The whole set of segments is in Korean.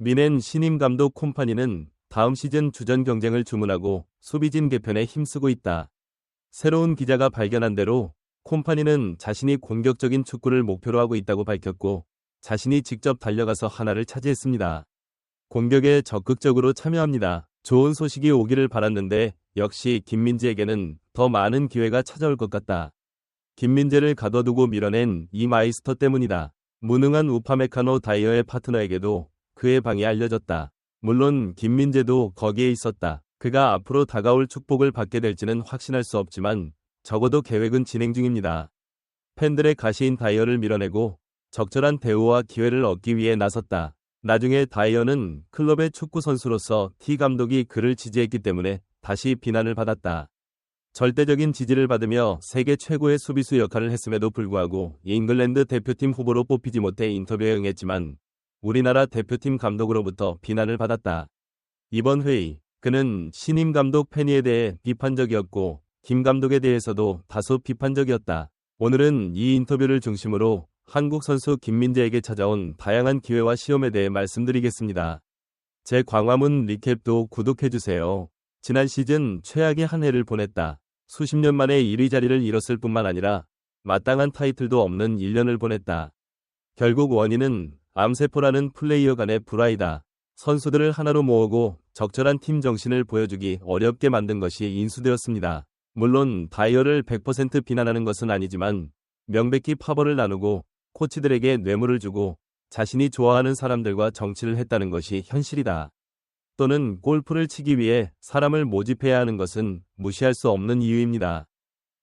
미넨 신임 감독 콤파니는 다음 시즌 주전 경쟁을 주문하고 수비진 개편에 힘쓰고 있다. 새로운 기자가 발견한 대로 콤파니는 자신이 공격적인 축구를 목표로 하고 있다고 밝혔고 자신이 직접 달려가서 하나를 차지했습니다. 공격에 적극적으로 참여합니다. 좋은 소식이 오기를 바랐는데 역시 김민재에게는 더 많은 기회가 찾아올 것 같다. 김민재를 가둬두고 밀어낸 이 마이스터 때문이다. 무능한 우파메카노 다이어의 파트너에게도 그의 방이 알려졌다. 물론 김민재도 거기에 있었다. 그가 앞으로 다가올 축복을 받게 될지는 확신할 수 없지만 적어도 계획은 진행 중입니다. 팬들의 가시인 다이어를 밀어내고 적절한 대우와 기회를 얻기 위해 나섰다. 나중에 다이어는 클럽의 축구 선수로서 T 감독이 그를 지지했기 때문에 다시 비난을 받았다. 절대적인 지지를 받으며 세계 최고의 수비수 역할을 했음에도 불구하고 잉글랜드 대표팀 후보로 뽑히지 못해 인터뷰에 응했지만 우리나라 대표팀 감독으로부터 비난을 받았다. 이번 회의, 그는 신임 감독 페니에 대해 비판적이었고 김 감독에 대해서도 다소 비판적이었다. 오늘은 이 인터뷰를 중심으로 한국 선수 김민재에게 찾아온 다양한 기회와 시험에 대해 말씀드리겠습니다. 제 광화문 리캡도 구독해주세요. 지난 시즌 최악의 한 해를 보냈다. 수십 년 만에 1위 자리를 잃었을 뿐만 아니라 마땅한 타이틀도 없는 1년을 보냈다. 결국 원인은 암세포라는 플레이어 간의 불화이다. 선수들을 하나로 모으고 적절한 팀 정신을 보여주기 어렵게 만든 것이 인수되었습니다. 물론 다이어를 100% 비난하는 것은 아니지만 명백히 파벌을 나누고 코치들에게 뇌물을 주고 자신이 좋아하는 사람들과 정치를 했다는 것이 현실이다. 또는 골프를 치기 위해 사람을 모집해야 하는 것은 무시할 수 없는 이유입니다.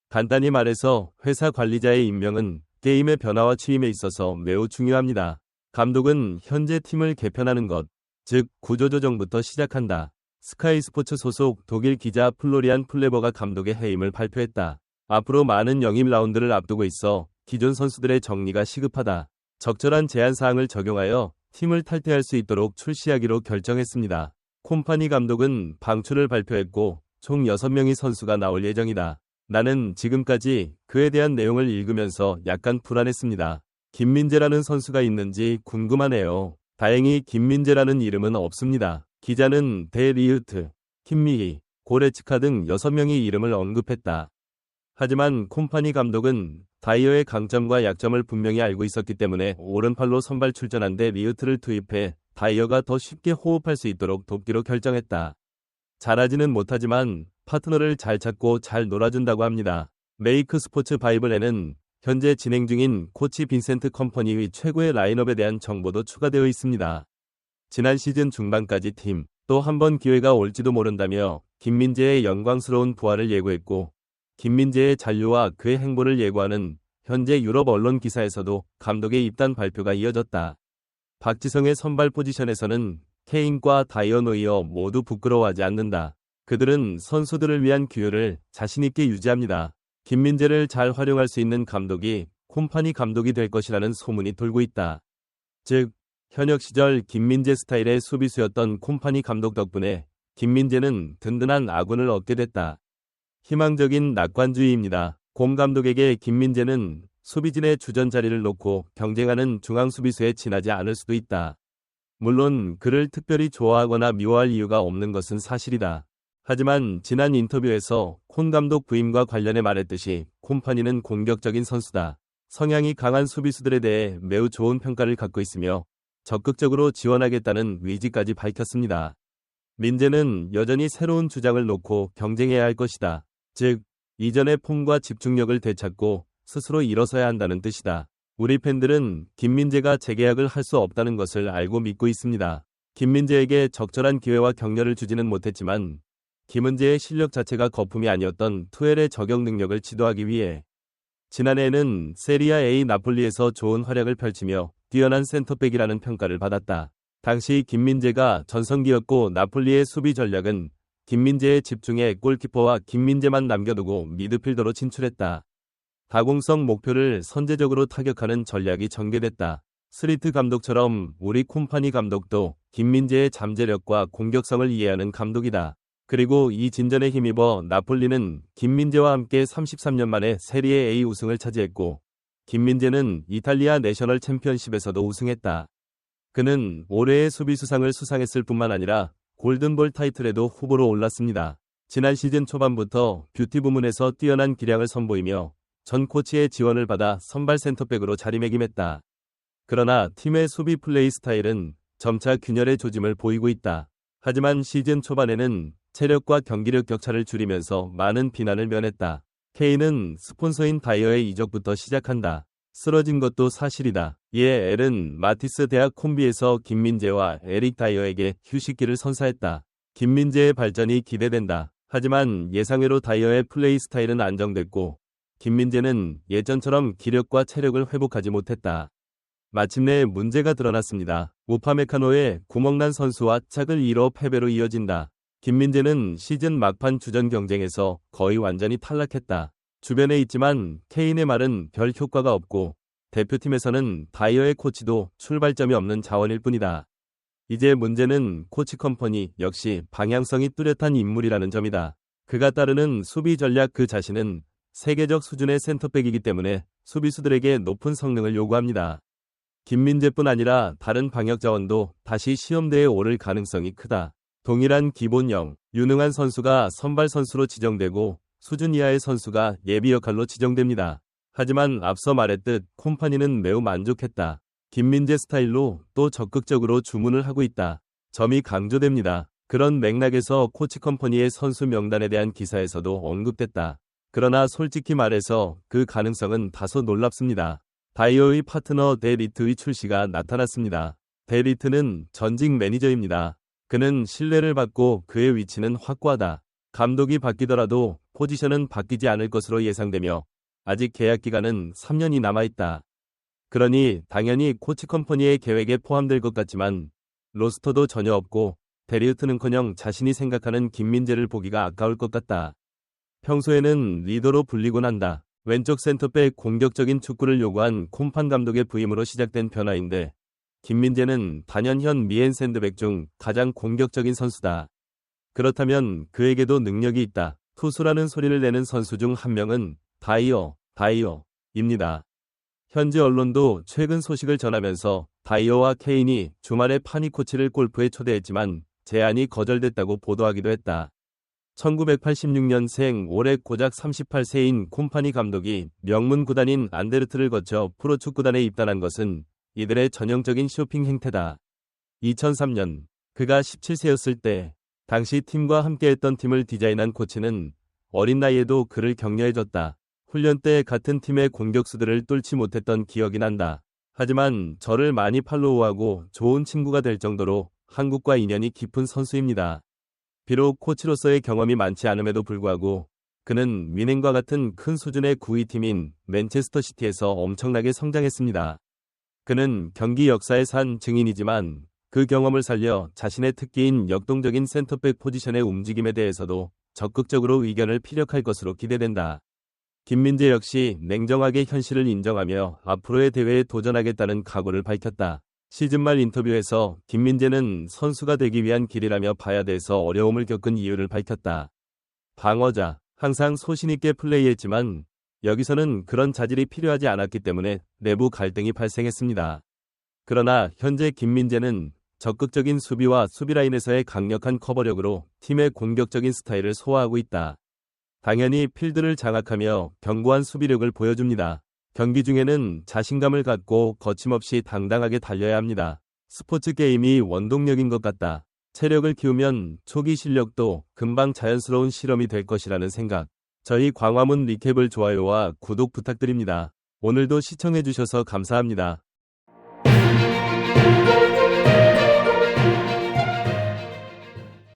간단히 말해서 회사 관리자의 임명은 게임의 변화와 취임에 있어서 매우 중요합니다. 감독은 현재 팀을 개편하는 것, 즉 구조조정부터 시작한다. 스카이 스포츠 소속 독일 기자 플로리안 플레버가 감독의 해임을 발표했다. 앞으로 많은 영입 라운드를 앞두고 있어 기존 선수들의 정리가 시급하다. 적절한 제한사항을 적용하여 팀을 탈퇴할 수 있도록 출시하기로 결정했습니다. 콤파니 감독은 방출을 발표했고 총 6명의 선수가 나올 예정이다. 나는 지금까지 그에 대한 내용을 읽으면서 약간 불안했습니다. 김민재라는 선수가 있는지 궁금하네요. 다행히 김민재라는 이름은 없습니다. 기자는 데리우트, 킴미히, 고레츠카 등 6명의 이름을 언급했다. 하지만 콤파니 감독은 다이어의 강점과 약점을 분명히 알고 있었기 때문에 오른팔로 선발 출전한 데리우트를 투입해 다이어가 더 쉽게 호흡할 수 있도록 돕기로 결정했다. 잘하지는 못하지만 파트너를 잘 찾고 잘 놀아준다고 합니다. 메이크 스포츠 바이블에는 현재 진행 중인 코치 빈센트 컴퍼니의 최고의 라인업에 대한 정보도 추가되어 있습니다. 지난 시즌 중반까지 팀, 또 한 번 기회가 올지도 모른다며 김민재의 영광스러운 부활을 예고했고 김민재의 잔류와 그의 행보를 예고하는 현재 유럽 언론 기사에서도 감독의 입단 발표가 이어졌다. 박지성의 선발 포지션에서는 케인과 다이어 노이어 모두 부끄러워하지 않는다. 그들은 선수들을 위한 기회를 자신있게 유지합니다. 김민재를 잘 활용할 수 있는 감독이 콤파니 감독이 될 것이라는 소문이 돌고 있다. 즉, 현역 시절 김민재 스타일의 수비수였던 콤파니 감독 덕분에 김민재는 든든한 아군을 얻게 됐다. 희망적인 낙관주의입니다. 곰 감독에게 김민재는 수비진의 주전 자리를 놓고 경쟁하는 중앙 수비수에 지나지 않을 수도 있다. 물론 그를 특별히 좋아하거나 미워할 이유가 없는 것은 사실이다. 하지만 지난 인터뷰에서 콘 감독 부임과 관련해 말했듯이 콤파니는 공격적인 선수다. 성향이 강한 수비수들에 대해 매우 좋은 평가를 갖고 있으며 적극적으로 지원하겠다는 의지까지 밝혔습니다. 민재는 여전히 새로운 주장을 놓고 경쟁해야 할 것이다. 즉, 이전의 폼과 집중력을 되찾고 스스로 일어서야 한다는 뜻이다. 우리 팬들은 김민재가 재계약을 할 수 없다는 것을 알고 믿고 있습니다. 김민재에게 적절한 기회와 격려를 주지는 못했지만 김은재의 실력 자체가 거품이 아니었던 투엘의 적용 능력을 지도하기 위해 지난해에는 세리아 A 나폴리에서 좋은 활약을 펼치며 뛰어난 센터백이라는 평가를 받았다. 당시 김민재가 전성기였고 나폴리의 수비 전략은 김민재의 집중에 골키퍼와 김민재만 남겨두고 미드필더로 진출했다. 다공성 목표를 선제적으로 타격하는 전략이 전개됐다. 스리트 감독처럼 우리 콤파니 감독도 김민재의 잠재력과 공격성을 이해하는 감독이다. 그리고 이 진전에 힘입어 나폴리는 김민재와 함께 33년 만에 세리에 A 우승을 차지했고 김민재는 이탈리아 내셔널 챔피언십에서도 우승했다. 그는 올해의 수비수상을 수상했을 뿐만 아니라 골든볼 타이틀에도 후보로 올랐습니다. 지난 시즌 초반부터 뷰티 부문에서 뛰어난 기량을 선보이며 전 코치의 지원을 받아 선발 센터백으로 자리매김했다. 그러나 팀의 수비 플레이 스타일은 점차 균열의 조짐을 보이고 있다. 하지만 시즌 초반에는 체력과 경기력 격차를 줄이면서 많은 비난을 면했다. K는 스폰서인 다이어의 이적부터 시작한다. 쓰러진 것도 사실이다. 이에 L은 마티스 대학 콤비에서 김민재와 에릭 다이어에게 휴식기를 선사했다. 김민재의 발전이 기대된다. 하지만 예상외로 다이어의 플레이 스타일은 안정됐고 김민재는 예전처럼 기력과 체력을 회복하지 못했다. 마침내 문제가 드러났습니다. 우파메카노의 구멍난 선수와 짝을 이뤄 패배로 이어진다. 김민재는 시즌 막판 주전 경쟁에서 거의 완전히 탈락했다. 주변에 있지만 케인의 말은 별 효과가 없고 대표팀에서는 다이어의 코치도 출발점이 없는 자원일 뿐이다. 이제 문제는 코치 컴퍼니 역시 방향성이 뚜렷한 인물이라는 점이다. 그가 따르는 수비 전략 그 자신은 세계적 수준의 센터백이기 때문에 수비수들에게 높은 성능을 요구합니다. 김민재뿐 아니라 다른 방역 자원도 다시 시험대에 오를 가능성이 크다. 동일한 기본형, 유능한 선수가 선발 선수로 지정되고 수준 이하의 선수가 예비 역할로 지정됩니다. 하지만 앞서 말했듯 콤파니는 매우 만족했다. 김민재 스타일로 또 적극적으로 주문을 하고 있다. 점이 강조됩니다. 그런 맥락에서 코치 컴퍼니의 선수 명단에 대한 기사에서도 언급됐다. 그러나 솔직히 말해서 그 가능성은 다소 놀랍습니다. 다이어의 파트너 데 리트의 출시가 나타났습니다. 데 리트는 전직 매니저입니다. 그는 신뢰를 받고 그의 위치는 확고하다. 감독이 바뀌더라도 포지션은 바뀌지 않을 것으로 예상되며 아직 계약 기간은 3년이 남아있다. 그러니 당연히 코치 컴퍼니의 계획에 포함될 것 같지만 로스터도 전혀 없고 데리우트는커녕 자신이 생각하는 김민재를 보기가 아까울 것 같다. 평소에는 리더로 불리곤 한다. 왼쪽 센터백 공격적인 축구를 요구한 콤판 감독의 부임으로 시작된 변화인데 김민재는 단연현 미엔 샌드백 중 가장 공격적인 선수다. 그렇다면 그에게도 능력이 있다. 투수라는 소리를 내는 선수 중 한 명은 다이어입니다. 현지 언론도 최근 소식을 전하면서 다이어와 케인이 주말에 파니 코치를 골프에 초대했지만 제안이 거절됐다고 보도하기도 했다. 1986년생 올해 고작 38세인 콤파니 감독이 명문 구단인 안데르트를 거쳐 프로축구단에 입단한 것은 이들의 전형적인 쇼핑 행태다. 2003년 그가 17세였을 때 당시 팀과 함께했던 팀을 디자인한 코치는 어린 나이에도 그를 격려해줬다. 훈련 때 같은 팀의 공격수들을 뚫지 못했던 기억이 난다. 하지만 저를 많이 팔로우하고 좋은 친구가 될 정도로 한국과 인연이 깊은 선수입니다. 비록 코치로서의 경험이 많지 않음에도 불구하고 그는 위넨과 같은 큰 수준의 9위 팀인 맨체스터 시티에서 엄청나게 성장했습니다. 그는 경기 역사의 산 증인이지만 그 경험을 살려 자신의 특기인 역동적인 센터백 포지션의 움직임에 대해서도 적극적으로 의견을 피력할 것으로 기대된다. 김민재 역시 냉정하게 현실을 인정하며 앞으로의 대회에 도전하겠다는 각오를 밝혔다. 시즌 말 인터뷰에서 김민재는 선수가 되기 위한 길이라며 봐야 돼서 어려움을 겪은 이유를 밝혔다. 방어자, 항상 소신있게 플레이했지만 여기서는 그런 자질이 필요하지 않았기 때문에 내부 갈등이 발생했습니다. 그러나 현재 김민재는 적극적인 수비와 수비라인에서의 강력한 커버력으로 팀의 공격적인 스타일을 소화하고 있다. 당연히 필드를 장악하며 견고한 수비력을 보여줍니다. 경기 중에는 자신감을 갖고 거침없이 당당하게 달려야 합니다. 스포츠 게임이 원동력인 것 같다. 체력을 키우면 초기 실력도 금방 자연스러운 실험이 될 것이라는 생각. 저희 광화문 리캡을 좋아요와 구독 부탁드립니다. 오늘도 시청해주셔서 감사합니다.